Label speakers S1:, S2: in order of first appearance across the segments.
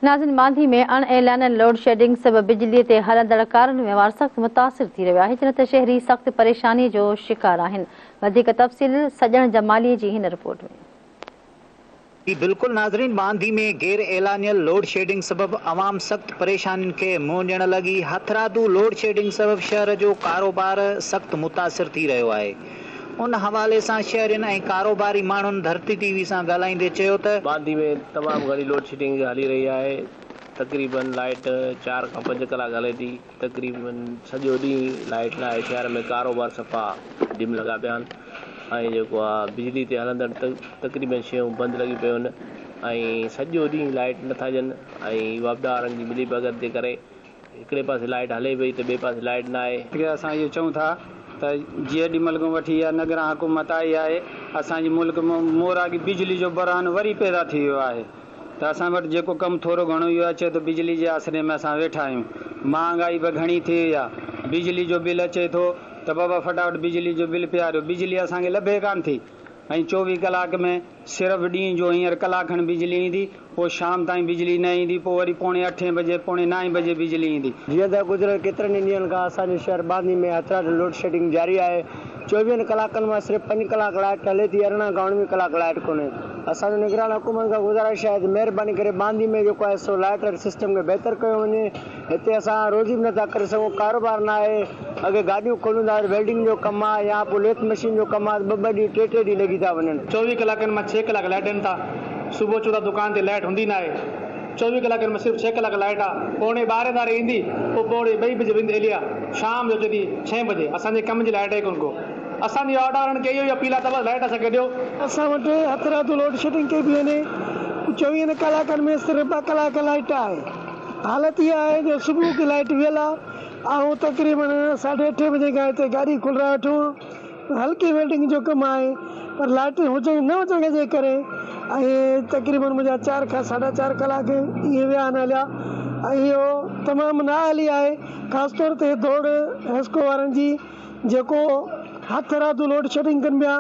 S1: नाज़िन मांधी में अणएलानल load shedding सबब बिजली ते हलंदड़ कारन व्यवहार सख्त मुतासिर थी रहियो आहे, जिन ते शहरी सख्त परेशानी जो शिकार आहिनि। वधीक तफ़सील सजण जमाली जी हिन रिपोर्ट में।
S2: बिल्कुल नाज़रीन, मांधी में गैर एलानियल लोड शेडिंग सबब आवाम सख्त परेशानी के मुंह ॾियण लगी। हथरादू लोड शेडिंग सबब शहर जो कारोबार सख्त मुतासिर थी रहियो आहे। उन हवाले से शहरन ऐं कारोबारी माण्हुनि धरती टीवी से ॻाल्हाईंदे चयो त
S3: मांधी में तमाम घणी लोड शेडिंग हली रही है। तकरीबन लाइट 4 खां 5 कलाक हले थी। तकरीबन सॼो ॾींहुं लाइट न आहे। शहर में कारोबार सफ़ा डिम लगा पिया आहिनि ऐं बिजली ते हलंदड़ तकरीबन शयूं बंदि लॻी पियूं आहिनि ऐं सॼो ॾींहुं लाइट नथा ॾियनि ऐं वापदारनि जी मिली भगत जे करे हिकिड़े पासे लाइट हले पई त ॿिए पासे लाइट न आहे।
S4: असां इहो चऊं था त जीअं ॾी मुल्क वठी आहे नगर हुकूमत आई आहे, असांजे मुल्क में मोरागी बिजली जो बरहान वरी पैदा थी वियो आहे। त असां वटि जेको कमु थोरो घणो इहो अचे थो, बिजली जे आसरे में असां वेठा आहियूं। महांगाई बि घणी थी वई आहे। बिजली जो बिल अचे थो त बाबा फटाफट बिजली जो बिल पियारियो। बिजली असांखे लभे कान थी ऐं 24 कलाक में सिर्फ़ु ॾींहं जो हींअर कलाक खनि बिजली ईंदी, पोइ शाम ताईं बिजली न ईंदी, पोइ वरी पौणे 8 बजे पौणे 9 बजे बिजली ईंदी।
S5: जीअं त गुज़िरियल केतिरनि ॾींहंनि खां असांजे शहर बांधी में हथरादू लोड शेडिंग जारी आहे। 24 कलाकनि मां सिर्फ़ु 5 कलाक लाइट हले थी, 18 खां 19 कलाक लाइट कोन्हे। असांजो निगरान हुकूमत खां गुज़ारिश आहे त महिरबानी करे बांधी में जेको आहे सो लाइट सिस्टम खे बहितर कयो वञे। हिते असां रोज़ी बि नथा करे सघूं, कारोबार न आहे। अॻे गाॾियूं खोलूं था, वेल्डिंग जो कमु आहे या पोइ लेथ मशीन जो कमु आहे, 2-2 ॾींहं 3-3 ॾींहं लॻी था वञनि।
S6: 24 कलाकनि मां 6 कलाक लाइट ॾियनि था। सुबुह चो दुकान ते लाइट हूंदी न आहे। 24 कलाकनि में सिर्फ़ु 6 कलाक लाइट आहे। पौणे 12 ताईं ईंदी, पोइ पौणे 2 बजे वेंदी हली आहे। शाम जो जॾहिं 6 बजे असांजे कम जी लाइट आहे कोन को। असांजी ऑर्डरनि खे इहो ई अपील आहे त लाइट असांखे ॾियो।
S5: असां वटि हथरादू लोड शेडिंग कई बि वञे। 24 कलाकनि में सिर्फ़ु 2 कलाक लाइट आहे। हालत इहा आहे जो सुबुह की लाइट वियल आहे ऐं तक़रीबन 8:30 बजे खां हिते गाॾी खुलाए वठूं। हल्की वेल्डिंग जो कमु आहे, पर लाइट हुजण न हुजण जे करे ऐं तक़रीबन मुंहिंजा 4 खां 4.5 कलाक इहे विया आहिनि हलिया ऐं इहो तमामु न हली आहे। ख़ासि तौर ते दौड़ हेस्को वारनि जी जेको हथरादू लोड शेडिंग कनि पिया,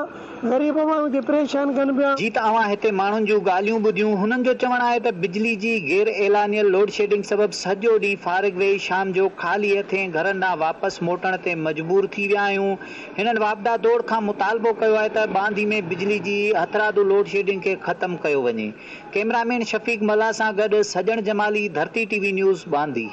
S5: ग़रीब माण्हुनि खे परेशान कनि पिया।
S2: जी त अवां हिते माण्हुनि जूं ॻाल्हियूं ॿुधियूं। हुननि जो चवणु आहे त बिजली जी गैर एलानियल लोड शेडिंग सबब सॼो ॾींहुं फारिग वेही शाम जो ख़ाली हथे घरनि ॾांहुं वापसि मोटण ते मजबूर थी विया आहियूं। हिननि वापदा दौड़ खां मुतालबो कयो आहे त बांधी में बिजली जी हथरादू लोड शेडिंग खे ख़तमु कयो वञे। कैमरामैन शफ़ीक मला सां गॾु सजण जमाली, धरती टीवी न्यूज़, बांधी।